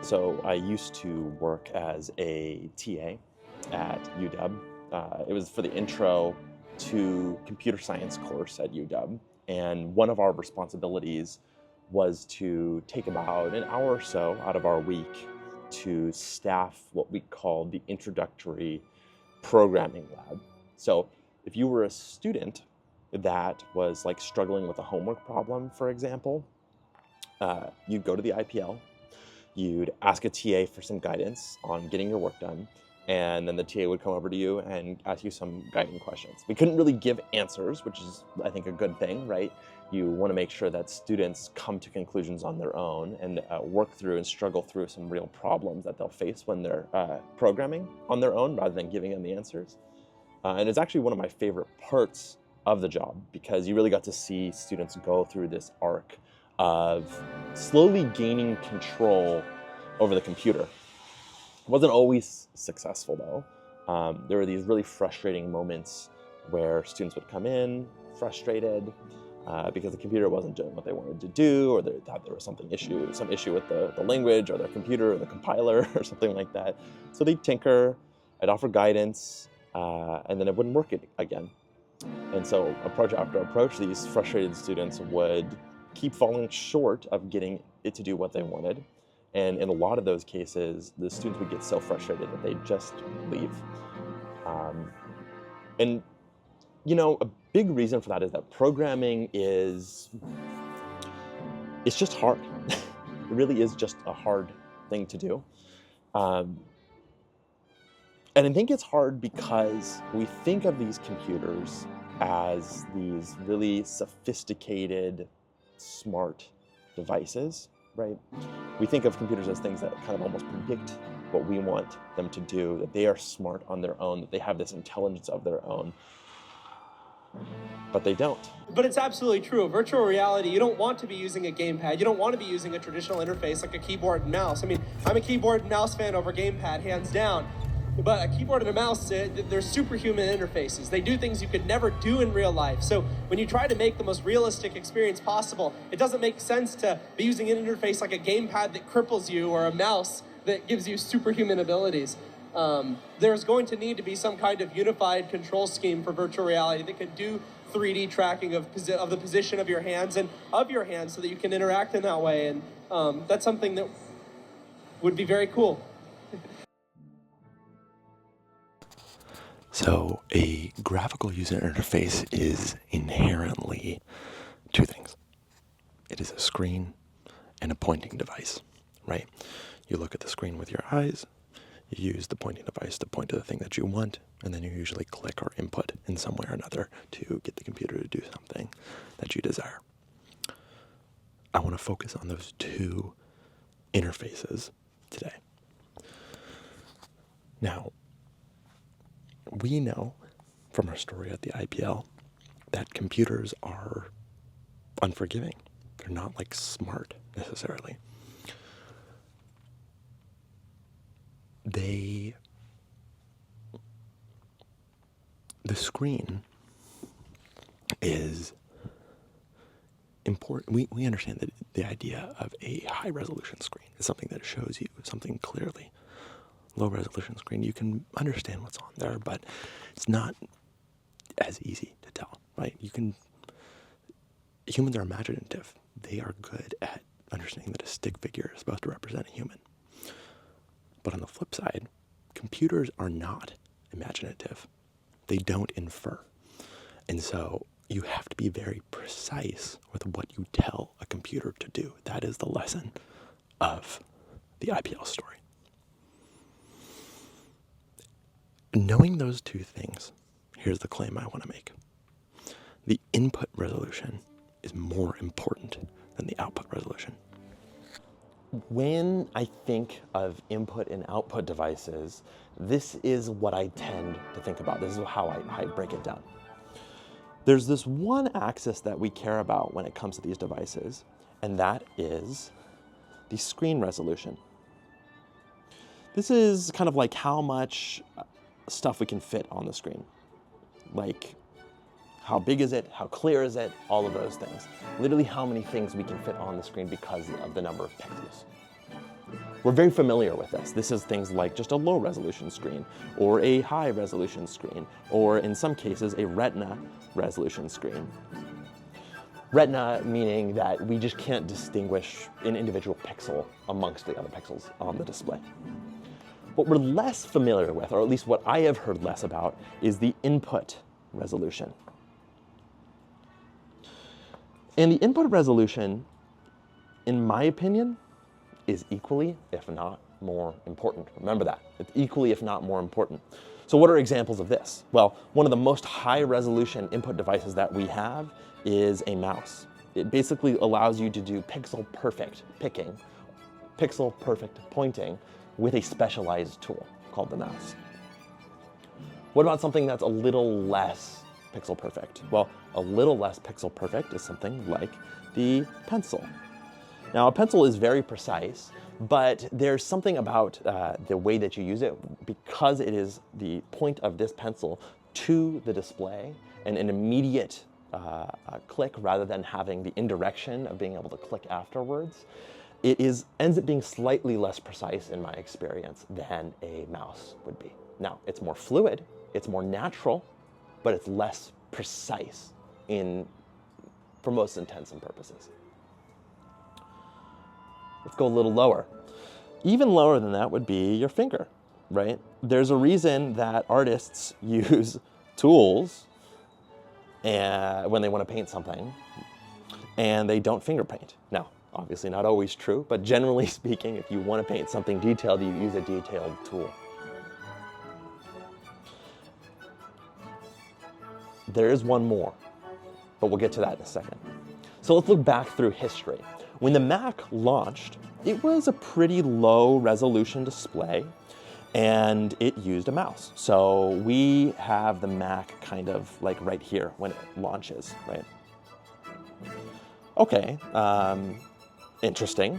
So I used to work as a TA at UW. It was for the intro to computer science course at UW. And one of our responsibilities was to take about an hour or so out of our week to staff what we called the introductory programming lab. So if you were a student that was like struggling with a homework problem, for example, you'd go to the IPL, you'd ask a TA for some guidance on getting your work done, and then the TA would come over to you and ask you some guiding questions. We couldn't really give answers, which is, I think, a good thing, right? You want to make sure that students come to conclusions on their own and work through and struggle through some real problems that they'll face when they're programming on their own rather than giving them the answers. And it's actually one of my favorite parts of the job because you really got to see students go through this arc of slowly gaining control over the computer. It wasn't always successful though. There were these really frustrating moments where students would come in frustrated because the computer wasn't doing what they wanted to do, or they thought there was some issue with the language or their computer or the compiler or something like that. So they'd tinker, I'd offer guidance, and then it wouldn't work again. And so approach after approach, these frustrated students would keep falling short of getting it to do what they wanted. And in a lot of those cases, the students would get so frustrated that they'd just leave. And you know, a big reason for that is that programming it's just hard. It really is just a hard thing to do. And I think it's hard because we think of these computers as these really sophisticated, smart devices, right? We think of computers as things that kind of almost predict what we want them to do, that they are smart on their own, that they have this intelligence of their own, but they don't. But it's absolutely true. Virtual reality, you don't want to be using a gamepad. You don't want to be using a traditional interface like a keyboard and mouse. I mean, I'm a keyboard and mouse fan over gamepad, hands down. But a keyboard and a mouse, they're superhuman interfaces. They do things you could never do in real life. So when you try to make the most realistic experience possible, it doesn't make sense to be using an interface like a gamepad that cripples you or a mouse that gives you superhuman abilities. There's going to need to be some kind of unified control scheme for virtual reality that could do 3D tracking of the position of your hands and of your hands so that you can interact in that way. And that's something that would be very cool. So a graphical user interface is inherently two things. It is a screen and a pointing device, right? You look at the screen with your eyes, you use the pointing device to point to the thing that you want, and then you usually click or input in some way or another to get the computer to do something that you desire. I want to focus on those two interfaces today. Now, we know from our story at the IPL that computers are unforgiving. They're not like smart necessarily. The screen is important. We understand that the idea of a high resolution screen is something that shows you something clearly. Low resolution screen, you can understand what's on there, but it's not as easy to tell, right? Humans are imaginative. They are good at understanding that a stick figure is supposed to represent a human. But on the flip side, computers are not imaginative. They don't infer. And so you have to be very precise with what you tell a computer to do. That is the lesson of the IPL story. Knowing those two things, here's the claim I want to make. The input resolution is more important than the output resolution. When I think of input and output devices, this is what I tend to think about. This is how I break it down. There's this one axis that we care about when it comes to these devices, and that is the screen resolution. This is kind of like how much stuff we can fit on the screen. Like, how big is it? How clear is it? All of those things. Literally how many things we can fit on the screen because of the number of pixels. We're very familiar with this. This is things like just a low resolution screen or a high resolution screen, or in some cases, a Retina resolution screen. Retina meaning that we just can't distinguish an individual pixel amongst the other pixels on the display. What we're less familiar with, or at least what I have heard less about, is the input resolution. And the input resolution, in my opinion, is equally, if not more important. Remember that. It's equally, if not more important. So what are examples of this? Well, one of the most high resolution input devices that we have is a mouse. It basically allows you to do pixel perfect picking, pixel perfect pointing with a specialized tool called the mouse. What about something that's a little less pixel perfect? Well, a little less pixel perfect is something like the pencil. Now, a pencil is very precise, but there's something about the way that you use it, because it is the point of this pencil to the display and an immediate click rather than having the indirection of being able to click afterwards. It ends up being slightly less precise in my experience than a mouse would be. Now, it's more fluid, it's more natural, but it's less precise for most intents and purposes. Let's go a little lower. Even lower than that would be your finger, right? There's a reason that artists use tools when they want to paint something, and they don't finger paint. Now, obviously not always true, but generally speaking, if you want to paint something detailed, you use a detailed tool. There is one more, but we'll get to that in a second. So let's look back through history. When the Mac launched, it was a pretty low resolution display, and it used a mouse. So we have the Mac kind of like right here when it launches, right? Okay, interesting.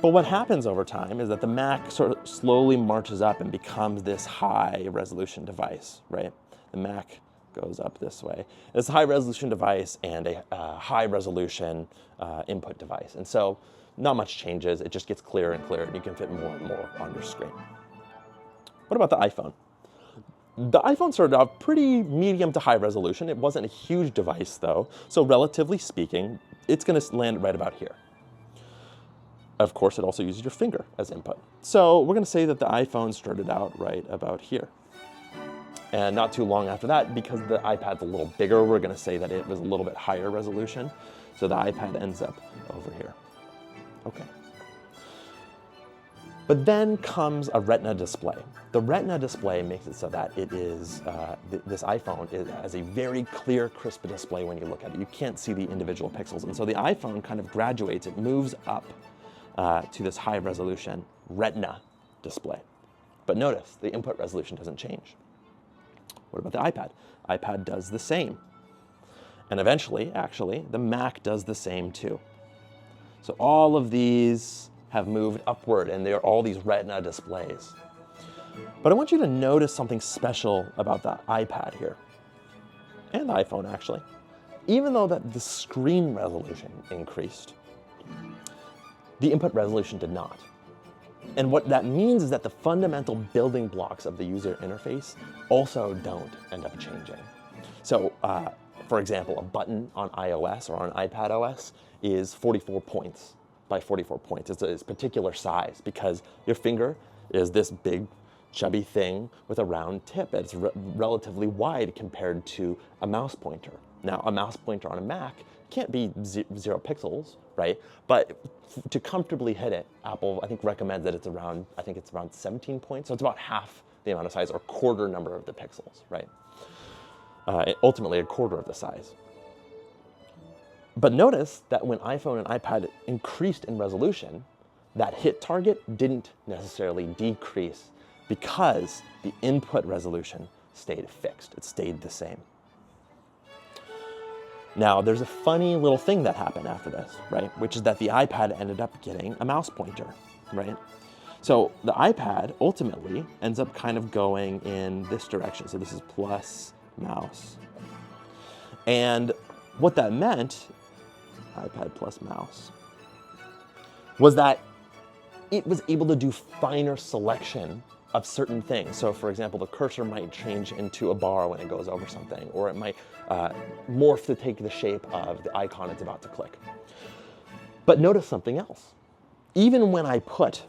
But what happens over time is that the Mac sort of slowly marches up and becomes this high resolution device, right? The Mac goes up this way. It's a high resolution device and a high resolution input device. And so not much changes. It just gets clearer and clearer, and you can fit more and more on your screen. What about the iPhone? The iPhone started out pretty medium to high resolution. It wasn't a huge device though. So relatively speaking, it's going to land right about here. Of course, it also uses your finger as input. So we're going to say that the iPhone started out right about here. And not too long after that, because the iPad's a little bigger, we're going to say that it was a little bit higher resolution. So the iPad ends up over here. Okay. But then comes a Retina display. The Retina display makes it so that it is, this iPhone has a very clear, crisp display when you look at it. You can't see the individual pixels. And so the iPhone kind of graduates, it moves up to this high resolution Retina display. But notice, the input resolution doesn't change. What about the iPad? iPad does the same. And eventually, actually, the Mac does the same too. So all of these have moved upward, and they're all these Retina displays. But I want you to notice something special about the iPad here, and the iPhone actually. Even though that the screen resolution increased, the input resolution did not. And what that means is that the fundamental building blocks of the user interface also don't end up changing. So, for example, a button on iOS or on iPad OS is 44 points by 44 points. It's a particular size because your finger is this big, chubby thing with a round tip. It's relatively wide compared to a mouse pointer. Now, a mouse pointer on a Mac can't be 0 pixels, right? But to comfortably hit it, Apple, I think, recommends that it's around, 17 points. So it's about half the amount of size, or quarter number of the pixels, right? Ultimately, a quarter of the size. But notice that when iPhone and iPad increased in resolution, that hit target didn't necessarily decrease because the input resolution stayed fixed. It stayed the same. Now, there's a funny little thing that happened after this, right? Which is that the iPad ended up getting a mouse pointer, right? So the iPad ultimately ends up kind of going in this direction. So this is plus mouse. And what that meant, iPad plus mouse, was that it was able to do finer selection of certain things. So for example, the cursor might change into a bar when it goes over something, or it might morph to take the shape of the icon it's about to click. But notice something else. Even when I put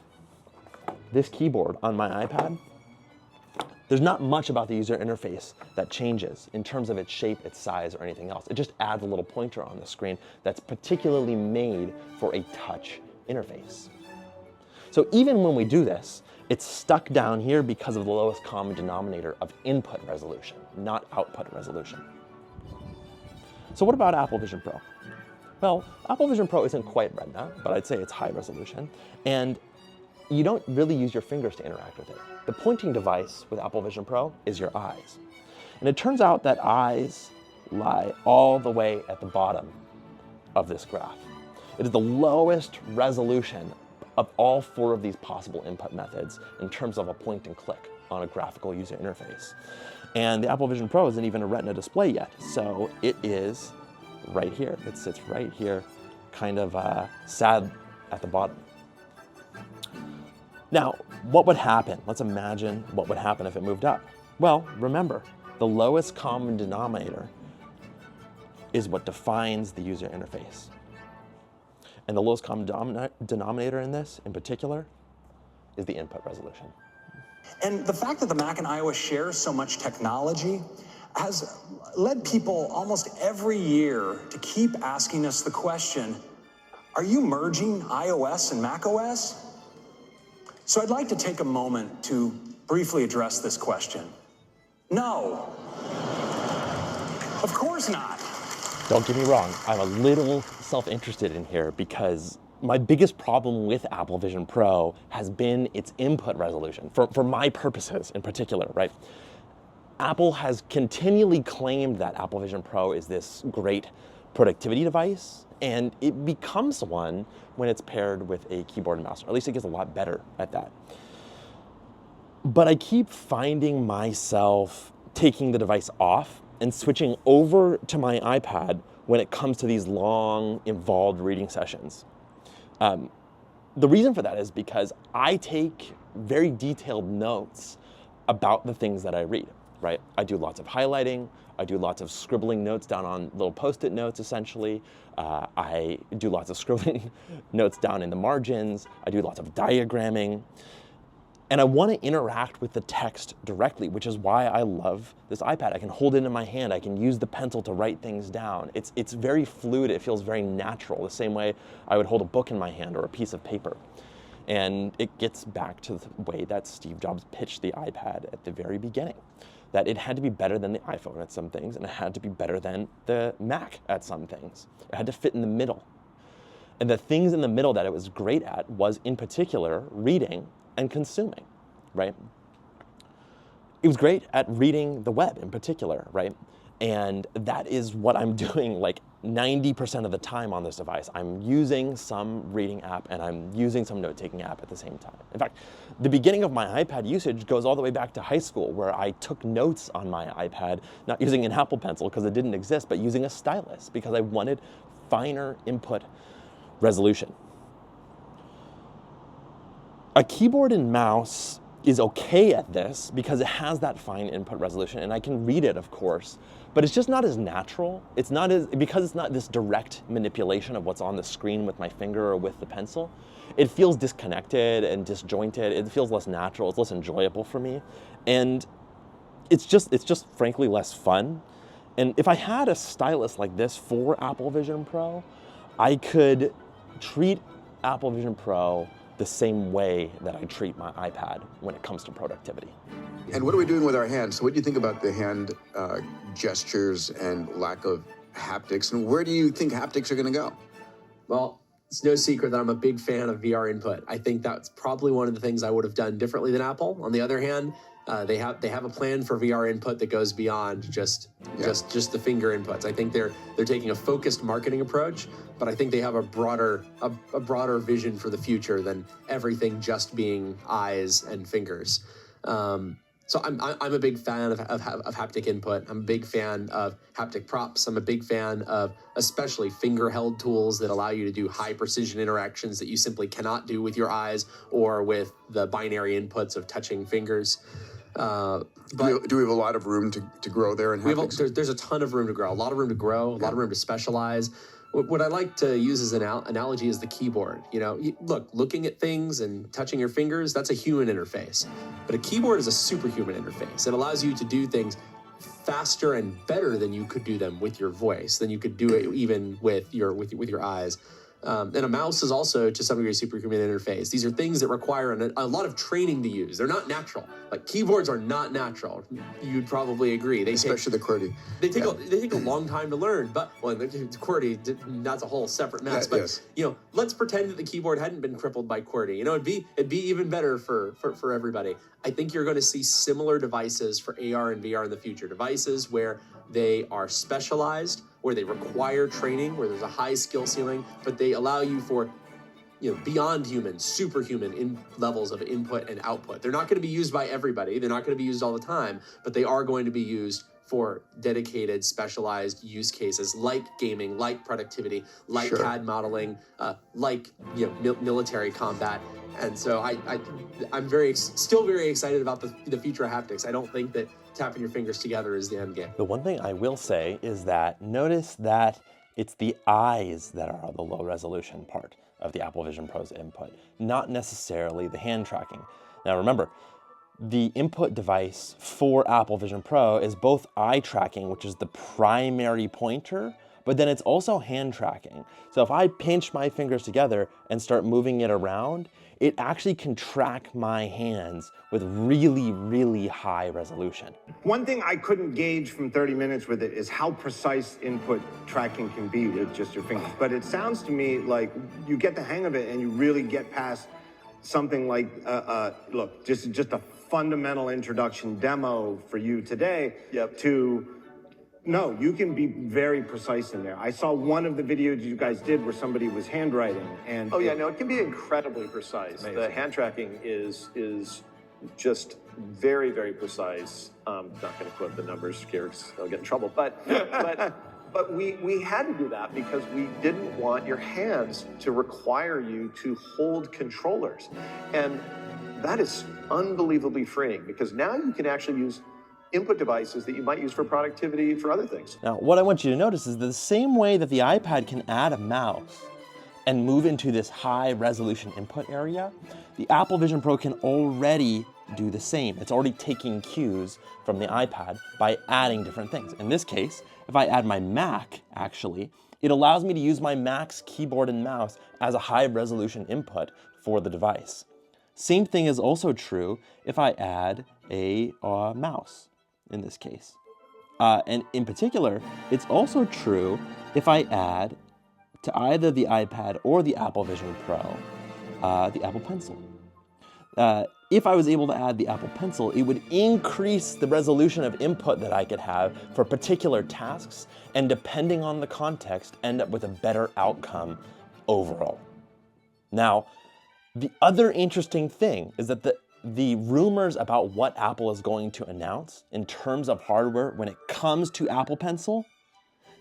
this keyboard on my iPad, there's not much about the user interface that changes in terms of its shape, its size, or anything else. It just adds a little pointer on the screen that's particularly made for a touch interface. So even when we do this, it's stuck down here because of the lowest common denominator of input resolution, not output resolution. So what about Apple Vision Pro? Well, Apple Vision Pro isn't quite Retina, but I'd say it's high resolution. And you don't really use your fingers to interact with it. The pointing device with Apple Vision Pro is your eyes. And it turns out that eyes lie all the way at the bottom of this graph. It is the lowest resolution of all 4 of these possible input methods in terms of a point and click on a graphical user interface. And the Apple Vision Pro isn't even a Retina display yet, so it is right here. It sits right here, kind of sad at the bottom. Now, what would happen? Let's imagine what would happen if it moved up. Well, remember, the lowest common denominator is what defines the user interface. And the lowest common denominator in this, in particular, is the input resolution. And the fact that the Mac and iOS share so much technology has led people almost every year to keep asking us the question, are you merging iOS and macOS? So I'd like to take a moment to briefly address this question. No, of course not. Don't get me wrong, I'm a little self-interested in here because my biggest problem with Apple Vision Pro has been its input resolution, for my purposes in particular, right? Apple has continually claimed that Apple Vision Pro is this great productivity device, and it becomes one when it's paired with a keyboard and mouse, or at least it gets a lot better at that. But I keep finding myself taking the device off and switching over to my iPad when it comes to these long, involved reading sessions. The reason for that is because I take very detailed notes about the things that I read, right? I do lots of highlighting, I do lots of scribbling notes down on little Post-it notes, essentially. I do lots of scribbling notes down in the margins. I do lots of diagramming. And I want to interact with the text directly, which is why I love this iPad. I can hold it in my hand. I can use the pencil to write things down. It's very fluid. It feels very natural, the same way I would hold a book in my hand or a piece of paper. And it gets back to the way that Steve Jobs pitched the iPad at the very beginning, that it had to be better than the iPhone at some things, and it had to be better than the Mac at some things. It had to fit in the middle. And the things in the middle that it was great at was, in particular, reading and consuming, right? It was great at reading the web in particular, right? And that is what I'm doing like 90% of the time on this device. I'm using some reading app and I'm using some note-taking app at the same time. In fact, the beginning of my iPad usage goes all the way back to high school, where I took notes on my iPad, not using an Apple Pencil because it didn't exist, but using a stylus because I wanted finer input resolution. A keyboard and mouse is okay at this because it has that fine input resolution, and I can read it, of course, but it's just not as natural. It's not as, because it's not this direct manipulation of what's on the screen with my finger or with the pencil. It feels disconnected and disjointed. It feels less natural. It's less enjoyable for me, and it's just frankly less fun. And if I had a stylus like this for Apple Vision Pro, I could treat Apple Vision Pro the same way that I treat my iPad when it comes to productivity. And what are we doing with our hands? So what do you think about the hand gestures and lack of haptics? And where do you think haptics are going to go? Well, it's no secret that I'm a big fan of VR input. I think that's probably one of the things I would have done differently than Apple. On the other hand, they have a plan for VR input that goes beyond just the finger inputs. I think they're taking a focused marketing approach, but I think they have a broader vision for the future than everything just being eyes and fingers. So I'm a big fan of haptic input. I'm a big fan of haptic props. I'm a big fan of especially finger-held tools that allow you to do high precision interactions that you simply cannot do with your eyes or with the binary inputs of touching fingers. Do we have a lot of room to grow there in haptics? There's a ton of room to grow, a lot of room to grow, a lot of room to specialize. What I like to use as an analogy is the keyboard. You know, looking at things and touching your fingers, that's a human interface. But a keyboard is a superhuman interface. It allows you to do things faster and better than you could do them with your voice, than you could do it even with your eyes. And a mouse is also, to some degree, a superhuman interface. These are things that require a lot of training to use. They're not natural. Like, keyboards are not natural. You'd probably agree. Especially the QWERTY. They take a long time to learn. But, well, the QWERTY, that's a whole separate mess. But, yes. you know, let's pretend that the keyboard hadn't been crippled by QWERTY. You know, it'd be even better for everybody. I think you're going to see similar devices for AR and VR in the future. Devices where they are specialized, where they require training, where there's a high skill ceiling, but they allow you for, you know, beyond human, superhuman levels of input and output. They're not going to be used by everybody. They're not going to be used all the time, but they are going to be used for dedicated, specialized use cases like gaming, like productivity, like Sure. CAD modeling, like, you know, military combat. And so I'm still very excited about the future of haptics. I don't think that tapping your fingers together is the end game. The one thing I will say is that notice that it's the eyes that are the low resolution part of the Apple Vision Pro's input, not necessarily the hand tracking. Now remember, the input device for Apple Vision Pro is both eye tracking, which is the primary pointer, but then it's also hand tracking. So if I pinch my fingers together and start moving it around, it actually can track my hands with really, really high resolution. One thing I couldn't gauge from 30 minutes with it is how precise input tracking can be with just your fingers. But it sounds to me like you get the hang of it and you really get past something like, look, just a fundamental introduction demo for you today to, no, you can be very precise in there. I saw one of the videos you guys did where somebody was handwriting and... Oh yeah, no, it can be incredibly precise. Amazing. The hand tracking is just very, very precise. Not going to quote the numbers here because I'll get in trouble. But we had to do that because we didn't want your hands to require you to hold controllers. And that is unbelievably freeing because now you can actually use input devices that you might use for productivity, for other things. Now, what I want you to notice is the same way that the iPad can add a mouse and move into this high resolution input area, the Apple Vision Pro can already do the same. It's already taking cues from the iPad by adding different things. In this case, if I add my Mac, actually, it allows me to use my Mac's keyboard and mouse as a high resolution input for the device. Same thing is also true if I add a mouse in this case. And in particular, it's also true if I add to either the iPad or the Apple Vision Pro, the Apple Pencil. If I was able to add the Apple Pencil, it would increase the resolution of input that I could have for particular tasks, and depending on the context, end up with a better outcome overall. Now, the other interesting thing is that the rumors about what Apple is going to announce in terms of hardware when it comes to Apple Pencil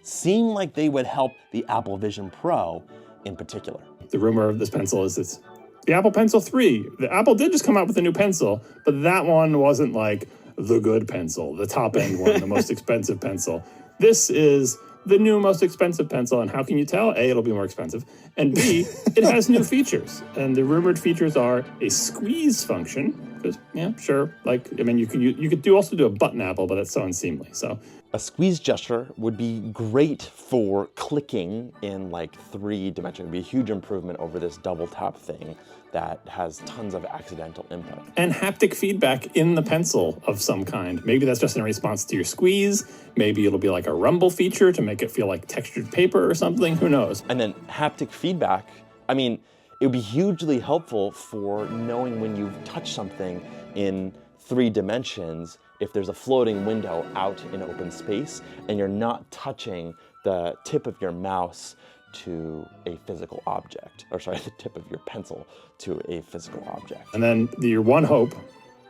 seem like they would help the Apple Vision Pro in particular. The rumor of this pencil is it's the Apple Pencil 3. The Apple did just come out with a new pencil, but that one wasn't like the good pencil, the top end one, the most expensive pencil. This is the new most expensive pencil, and how can you tell? A, it'll be more expensive, and B, it has new features. And the rumored features are a squeeze function, because, yeah, sure, like, I mean, you could also do a button Apple, but that's so unseemly, so. A squeeze gesture would be great for clicking in like 3 dimensions. It would be a huge improvement over this double tap thing that has tons of accidental input. And haptic feedback in the pencil of some kind. Maybe that's just in response to your squeeze. Maybe it'll be like a rumble feature to make it feel like textured paper or something, who knows? And then haptic feedback, I mean, it would be hugely helpful for knowing when you've touched something in 3 dimensions, if there's a floating window out in open space and you're not touching the tip of your mouse to a physical object, or sorry, the tip of your pencil to a physical object. And then your one hope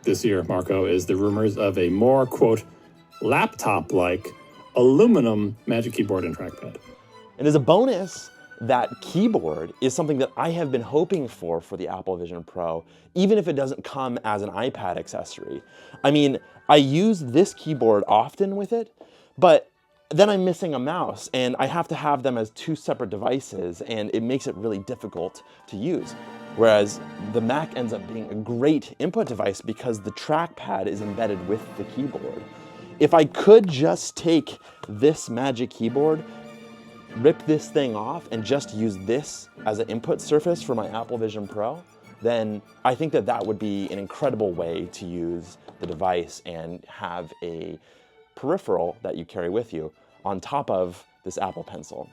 this year, Marco, is the rumors of a more, quote, laptop-like aluminum Magic Keyboard and trackpad. And as a bonus, that keyboard is something that I have been hoping for the Apple Vision Pro, even if it doesn't come as an iPad accessory. I mean, I use this keyboard often with it, but then I'm missing a mouse and I have to have them as two separate devices, and it makes it really difficult to use. Whereas the Mac ends up being a great input device because the trackpad is embedded with the keyboard. If I could just take this Magic Keyboard, rip this thing off, and just use this as an input surface for my Apple Vision Pro, then I think that that would be an incredible way to use the device and have a peripheral that you carry with you on top of this Apple Pencil.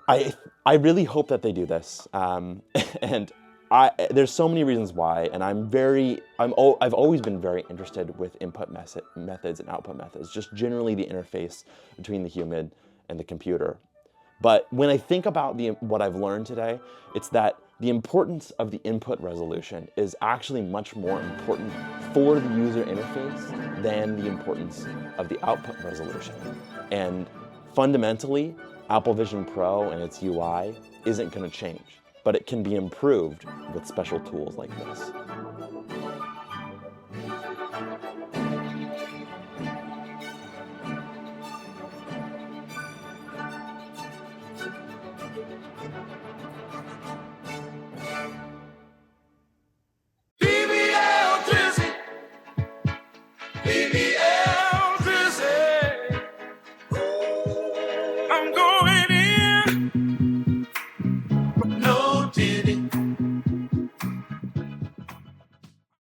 I really hope that they do this, and there's so many reasons why, and I've always been very interested with input methods and output methods, just generally the interface between the human and the computer. But when I think about what I've learned today, it's that the importance of the input resolution is actually much more important for the user interface than the importance of the output resolution. And fundamentally, Apple Vision Pro and its UI isn't going to change, but it can be improved with special tools like this. BBL Drizzy. BBL